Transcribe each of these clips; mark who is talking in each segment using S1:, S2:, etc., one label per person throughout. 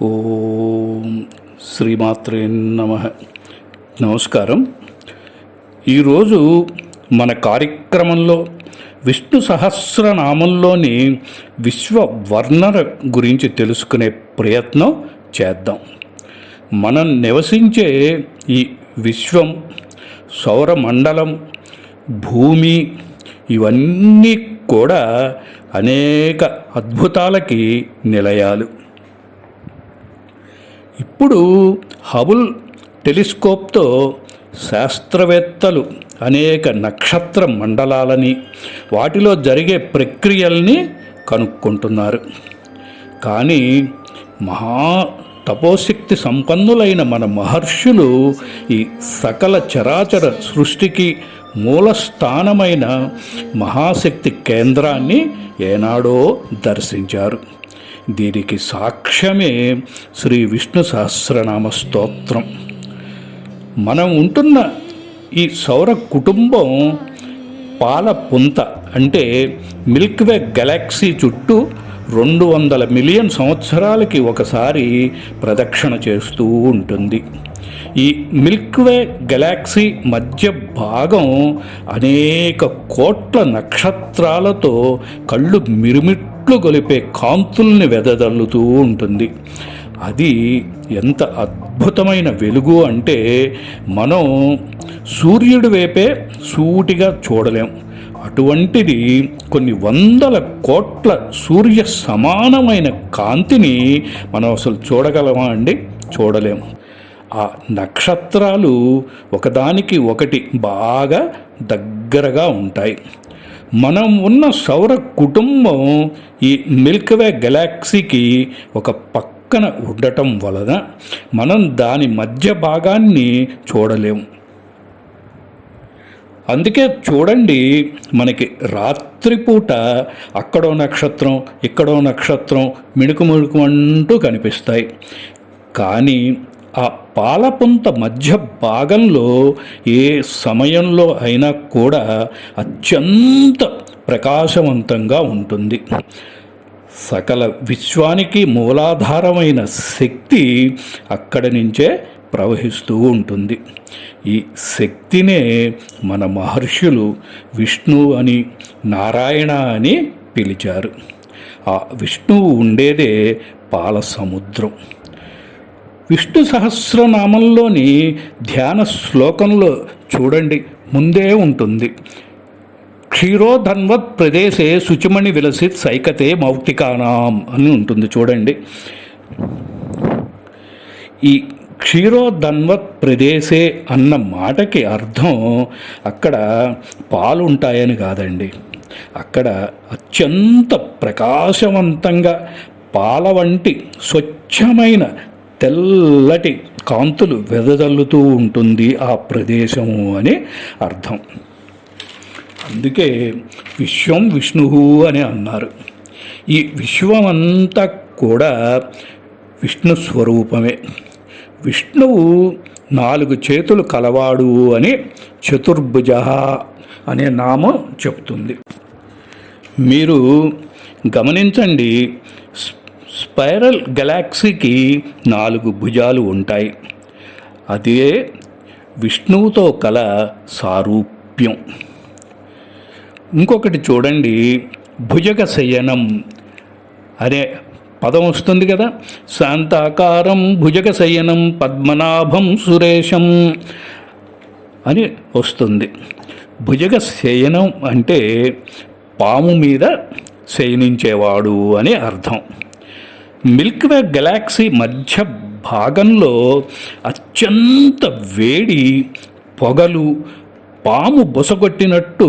S1: ఓం శ్రీమాత్రే నమః. నమస్కారం. ఈరోజు మన కార్యక్రమంలో విష్ణు సహస్రనామంలోని విశ్వవర్ణన గురించి తెలుసుకునే ప్రయత్నం చేద్దాం. మనం నివసించే ఈ విశ్వం, సౌరమండలం, భూమి ఇవన్నీ కూడా అనేక అద్భుతాలకి నిలయాలు. ఇప్పుడు హబుల్ టెలిస్కోప్తో శాస్త్రవేత్తలు అనేక నక్షత్ర మండలాలని, వాటిలో జరిగే ప్రక్రియల్ని కనుక్కుంటున్నారు. కానీ తపోశక్తి సంపన్నులైన మన మహర్షులు ఈ సకల చరాచర సృష్టికి మూలస్థానమైన మహాశక్తి కేంద్రాన్ని ఏనాడో దర్శించారు. దీనికి సాక్ష్యమే శ్రీ విష్ణు సహస్రనామ స్తోత్రం. మనం ఉంటున్న ఈ సౌర కుటుంబం పాలపుంత అంటే మిల్క్వే గెలాక్సీ చుట్టూ 200 మిలియన్ సంవత్సరాలకి ఒకసారి ప్రదక్షిణ చేస్తూ ఉంటుంది. ఈ మిల్క్వే గెలాక్సీ మధ్య భాగం అనేక కోట్ల నక్షత్రాలతో కళ్ళు మిరుమిట్లు గొలిపే కాంతుల్ని వెదజల్లుతూ ఉంటుంది. అది ఎంత అద్భుతమైన వెలుగు అంటే మనం సూర్యుడి వైపే సూటిగా చూడలేం. అటువంటిది కొన్ని 100 కోట్ల సూర్య సమానమైన కాంతిని మనం అసలు చూడగలమా అండి? చూడలేము. ఆ నక్షత్రాలు ఒకదానికి ఒకటి బాగా దగ్గరగా ఉంటాయి. మనం ఉన్న సౌర కుటుంబం ఈ మిల్క్వే గెలాక్సీకి ఒక పక్కన ఉండటం వలన మనం దాని మధ్య భాగాన్ని చూడలేము. అందుకే చూడండి, మనకి రాత్రిపూట అక్కడో నక్షత్రం ఇక్కడో నక్షత్రం మిణుకు మిణుకు అంటూ కనిపిస్తాయి. కానీ ఆ పాలపుంత మధ్య భాగంలో ఏ సమయంలో అయినా కూడా అత్యంత ప్రకాశవంతంగా ఉంటుంది. సకల విశ్వానికి మూలాధారమైన శక్తి అక్కడి నుంచే ప్రవహిస్తూ ఉంటుంది. ఈ శక్తినే మన మహర్షులు విష్ణు అని, నారాయణ అని పిలిచారు. ఆ విష్ణువు ఉండేదే పాల సముద్రం. విష్ణు సహస్రనామంలోని ధ్యాన శ్లోకంలో చూడండి, ముందే ఉంటుంది, క్షీరోధన్వత్ ప్రదేశే శుచిమణి విలసిత్ సైకతే మౌక్తికానాం అని ఉంటుంది. చూడండి, ఈ క్షీరోధన్వత్ ప్రదేశే అన్న మాటకి అర్థం అక్కడ పాలు ఉంటాయని కాదండి. అక్కడ అత్యంత ప్రకాశవంతంగా పాల వంటి స్వచ్ఛమైన తెల్లటి కాంతులు వెదజల్లుతూ ఉంటుంది ఆ ప్రదేశము అని అర్థం. అందుకే విశ్వం విష్ణువు అని అన్నారు. ఈ విశ్వమంతా కూడా విష్ణు స్వరూపమే. విష్ణువు 4 చేతులు కలవాడు అని చతుర్భుజ అనే నామం చెప్తుంది. మీరు గమనించండి, స్పైరల్ గెలాక్సీకి 4 భుజాలు ఉంటాయి. అదే విష్ణువుతో కల సారూప్యం. ఇంకొకటి చూడండి, భుజగ శయనం అనే పదం వస్తుంది కదా, శాంతాకారం భుజగ శయనం పద్మనాభం సురేశం అని వస్తుంది. భుజగ శయనం అంటే పాము మీద శయనించేవాడు అని అర్థం. మిల్క్వే గెలాక్సీ మధ్య భాగంలో అత్యంత వేడి పొగలు పాము బొసగొట్టినట్టు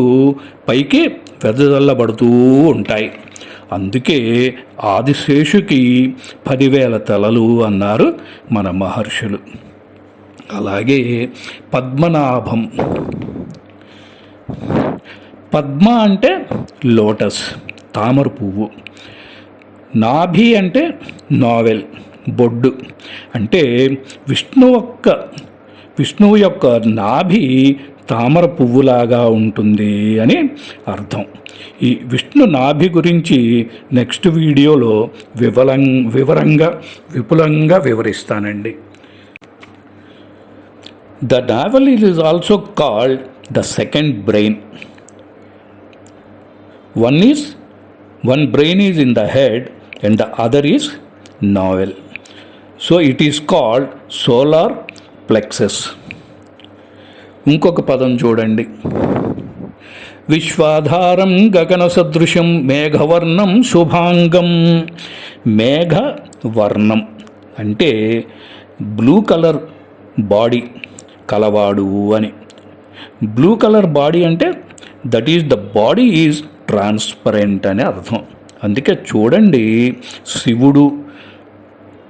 S1: పైకి వెదజల్లబడుతూ ఉంటాయి. అందుకే ఆదిశేషుకి 10,000 తలలు అన్నారు మన మహర్షులు. అలాగే పద్మనాభం, పద్మ అంటే లోటస్, తామర పువ్వు. నాభి అంటే నావెల్, బొడ్డు. అంటే విష్ణువు యొక్క నాభి తామర పువ్వులాగా ఉంటుంది అని అర్థం. ఈ విష్ణు నాభి గురించి నెక్స్ట్ వీడియోలో విపులంగా వివరిస్తానండి. The navel is also called the second brain. One brain is in the head and the other is navel. So it is called solar plexus. ఇంకొక పదం చూడండి. విశ్వాధారం గగన సదృశం మేఘవర్ణం శుభాంగం. మేఘవర్ణం అంటే బ్లూ కలర్ బాడీ కలవాడు అని. బ్లూ కలర్ బాడీ అంటే that is the body is transparent అని అర్థం. అందుకే చూడండి, శివుడు,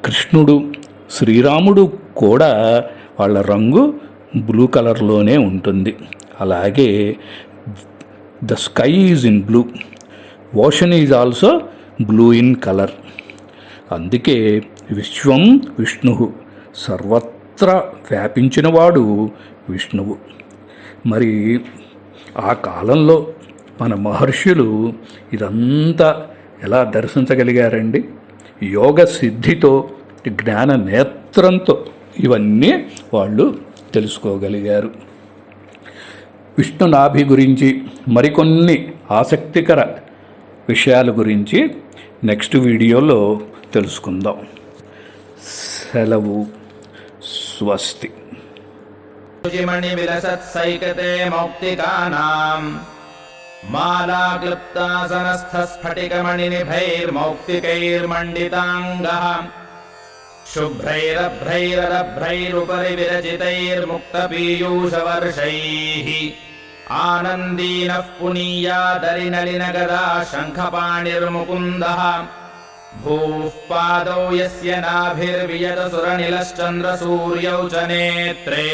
S1: కృష్ణుడు, శ్రీరాముడు కూడా వాళ్ళ రంగు బ్లూ కలర్లోనే ఉంటుంది. అలాగే the sky is in blue, ocean is also blue in colour. అందుకే విశ్వం విష్ణు, సర్వత్రా వ్యాపించినవాడు విష్ణువు. మరి ఆ కాలంలో మన మహర్షులు ఇదంతా ఎలా దర్శించగలిగారండి? యోగ సిద్ధితో, జ్ఞాన నేత్రంతో ఇవన్నీ వాళ్ళు తెలుసుకోగలిగారు. విష్ణునాభి గురించి మరికొన్ని ఆసక్తికర విషయాల గురించి నెక్స్ట్ వీడియోలో తెలుసుకుందాం. సెలవు. స్వస్తి.
S2: విలసత్సైకతే మౌక్తికానాం మాలాక్లుప్తాసనస్థస్ఫటికమణినిభైర్మౌక్తికైర్మండితాంగః శుభ్రైరభ్రైరరభ్రైరుపరి విరచితైర్ముక్తపీయూషవర్షైః ఆనందీనః పునీయాదరినలినగదా శంఖపాణిర్ముకుందః భూః పాదౌ యస్య నాభిర్వియతసురనిలశ్చంద్రసూర్యౌ చ నేత్రే